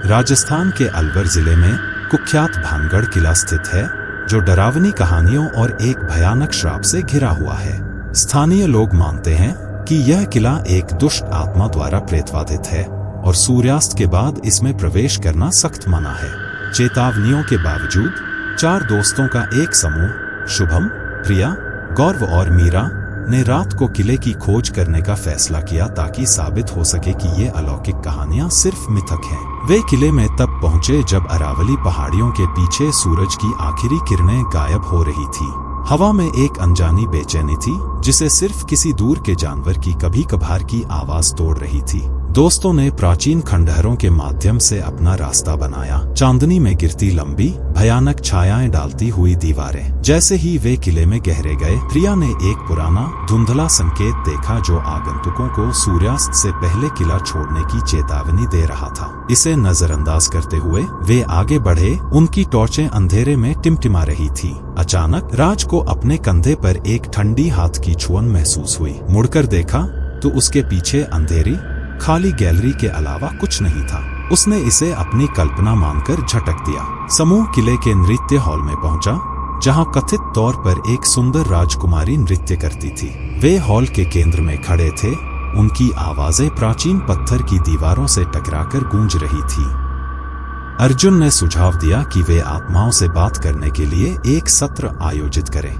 राजस्थान के अलवर जिले में कुख्यात भानगढ़ किला स्थित है, जो डरावनी कहानियों और एक भयानक श्राप से घिरा हुआ है। स्थानीय लोग मानते हैं कि यह किला एक दुष्ट आत्मा द्वारा प्रेतवाधित है और सूर्यास्त के बाद इसमें प्रवेश करना सख्त मना है। चेतावनियों के बावजूद 4 दोस्तों का एक समूह शुभम, प्रिया, गौरव और मीरा ने रात को किले की खोज करने का फैसला किया ताकि साबित हो सके कि ये अलौकिक कहानियां सिर्फ मिथक हैं। वे किले में तब पहुंचे जब अरावली पहाड़ियों के पीछे सूरज की आखिरी किरणें गायब हो रही थी। हवा में एक अनजानी बेचैनी थी जिसे सिर्फ किसी दूर के जानवर की कभी कभार की आवाज तोड़ रही थी। दोस्तों ने प्राचीन खंडहरों के माध्यम से अपना रास्ता बनाया। चांदनी में गिरती लंबी भयानक छायाएं डालती हुई दीवारें। जैसे ही वे किले में गहरे गए, प्रिया ने एक पुराना धुंधला संकेत देखा जो आगंतुकों को सूर्यास्त से पहले किला छोड़ने की चेतावनी दे रहा था। इसे नजरअंदाज करते हुए वे आगे बढ़े। उनकी टॉर्चें अंधेरे में टिमटिमा रही थी। अचानक राज को अपने कंधे पर एक ठंडी हाथ की छुअन महसूस हुई। मुड़कर देखा तो उसके पीछे अंधेरी खाली गैलरी के अलावा कुछ नहीं था। उसने इसे अपनी कल्पना मानकर झटक दिया। समूह किले के नृत्य हॉल में पहुंचा, जहां कथित तौर पर एक सुंदर राजकुमारी नृत्य करती थी। वे हॉल के केंद्र में खड़े थे। उनकी आवाजें प्राचीन पत्थर की दीवारों से टकराकर गूंज रही थी। अर्जुन ने सुझाव दिया कि वे आत्माओं से बात करने के लिए एक सत्र आयोजित करें।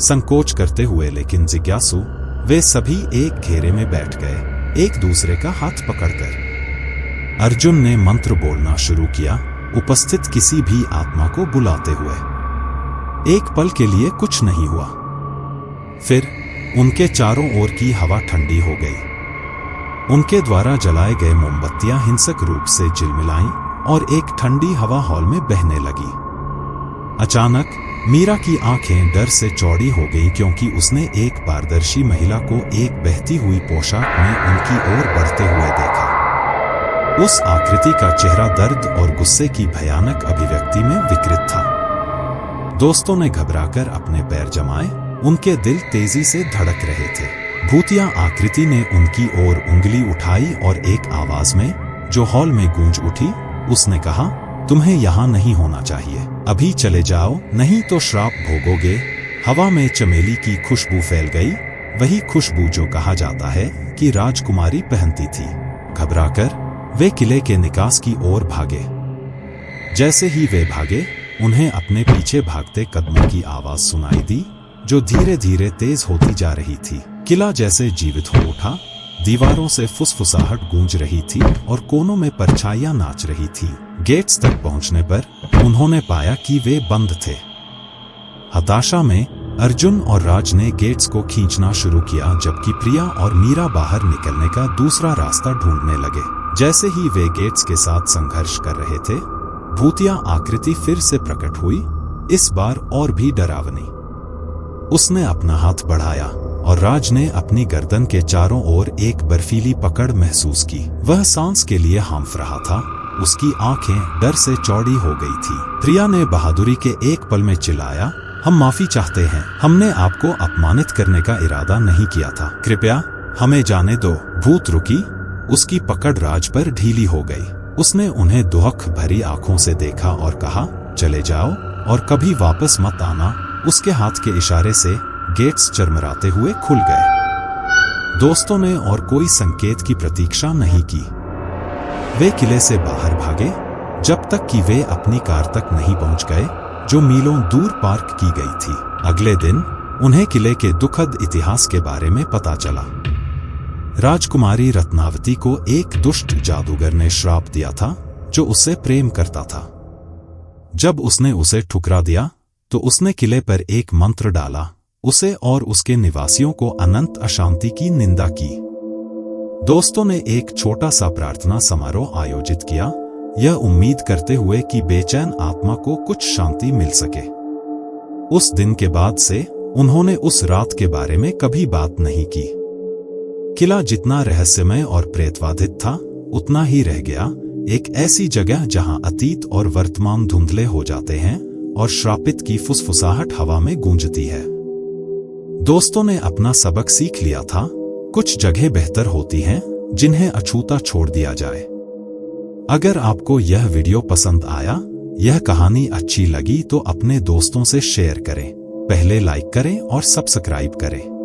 संकोच करते हुए लेकिन जिज्ञासु, वे सभी एक घेरे में बैठ गए, एक दूसरे का हाथ पकड़कर। अर्जुन ने मंत्र बोलना शुरू किया, उपस्थित किसी भी आत्मा को बुलाते हुए। एक पल के लिए कुछ नहीं हुआ। फिर उनके चारों ओर की हवा ठंडी हो गई। उनके द्वारा जलाए गए मोमबत्तियां हिंसक रूप से झिलमिलाईं और एक ठंडी हवा हॉल में बहने लगी। अचानक मीरा की आंखें डर से चौड़ी हो गईं क्योंकि उसने एक पारदर्शी महिला को एक बहती हुई पोशाक में उनकी ओर बढ़ते हुए देखा। उस आकृति का चेहरा दर्द और गुस्से की भयानक अभिव्यक्ति में विकृत था। दोस्तों ने घबराकर अपने पैर जमाए। उनके दिल तेजी से धड़क रहे थे। भूतिया आकृति ने उनकी ओर उंगली उठाई और एक आवाज में जो हॉल में गूंज उठी, उसने कहा, तुम्हें यहाँ नहीं होना चाहिए। अभी चले जाओ, नहीं तो श्राप भोगोगे। हवा में चमेली की खुशबू फैल गई, वही खुशबू जो कहा जाता है कि राजकुमारी पहनती थी। घबराकर वे किले के निकास की ओर भागे। जैसे ही वे भागे, उन्हें अपने पीछे भागते कदमों की आवाज सुनाई दी, जो धीरे धीरे तेज होती जा रही थी। किला जैसे जीवित हो उठा। दीवारों से फुसफुसाहट गूंज रही थी और कोनों में परछाइयां नाच रही थी। गेट्स तक पहुंचने पर उन्होंने पाया कि वे बंद थे। हताशा में अर्जुन और राज ने गेट्स को खींचना शुरू किया, जबकि प्रिया और मीरा बाहर निकलने का दूसरा रास्ता ढूंढने लगे। जैसे ही वे गेट्स के साथ संघर्ष कर रहे थे, भूतिया आकृति फिर से प्रकट हुई, इस बार और भी डरावनी। उसने अपना हाथ बढ़ाया और राज ने अपनी गर्दन के चारों ओर एक बर्फीली पकड़ महसूस की। वह सांस के लिए हांफ रहा था। उसकी आंखें डर से चौड़ी हो गई थी। प्रिया ने बहादुरी के एक पल में चिल्लाया, हम माफी चाहते हैं। हमने आपको अपमानित करने का इरादा नहीं किया था। कृपया हमें जाने दो। भूत रुकी। उसकी पकड़ राज पर ढीली हो गई। उसने उन्हें दुहक भरी आंखों से देखा और कहा, चले जाओ और कभी वापस मत आना। उसके हाथ के इशारे से गेट्स चरमराते हुए खुल गए। दोस्तों ने और कोई संकेत की प्रतीक्षा नहीं की। वे किले से बाहर भागे जब तक कि वे अपनी कार तक नहीं पहुंच गए, जो मीलों दूर पार्क की गई थी। अगले दिन उन्हें किले के दुखद इतिहास के बारे में पता चला। राजकुमारी रत्नावती को एक दुष्ट जादूगर ने श्राप दिया था, जो उससे प्रेम करता था। जब उसने उसे ठुकरा दिया तो उसने किले पर एक मंत्र डाला, उसे और उसके निवासियों को अनंत अशांति की निंदा की। दोस्तों ने एक छोटा सा प्रार्थना समारोह आयोजित किया, यह उम्मीद करते हुए कि बेचैन आत्मा को कुछ शांति मिल सके। उस दिन के बाद से उन्होंने उस रात के बारे में कभी बात नहीं की। किला जितना रहस्यमय और प्रेतवाधित था, उतना ही रह गया, एक ऐसी जगह जहां अतीत और वर्तमान धुंधले हो जाते हैं और श्रापित की फुसफुसाहट हवा में गूंजती है। दोस्तों ने अपना सबक सीख लिया था, कुछ जगह बेहतर होती हैं जिन्हें अछूता छोड़ दिया जाए। अगर आपको यह वीडियो पसंद आया, यह कहानी अच्छी लगी तो अपने दोस्तों से शेयर करें। पहले लाइक करें और सब्सक्राइब करें।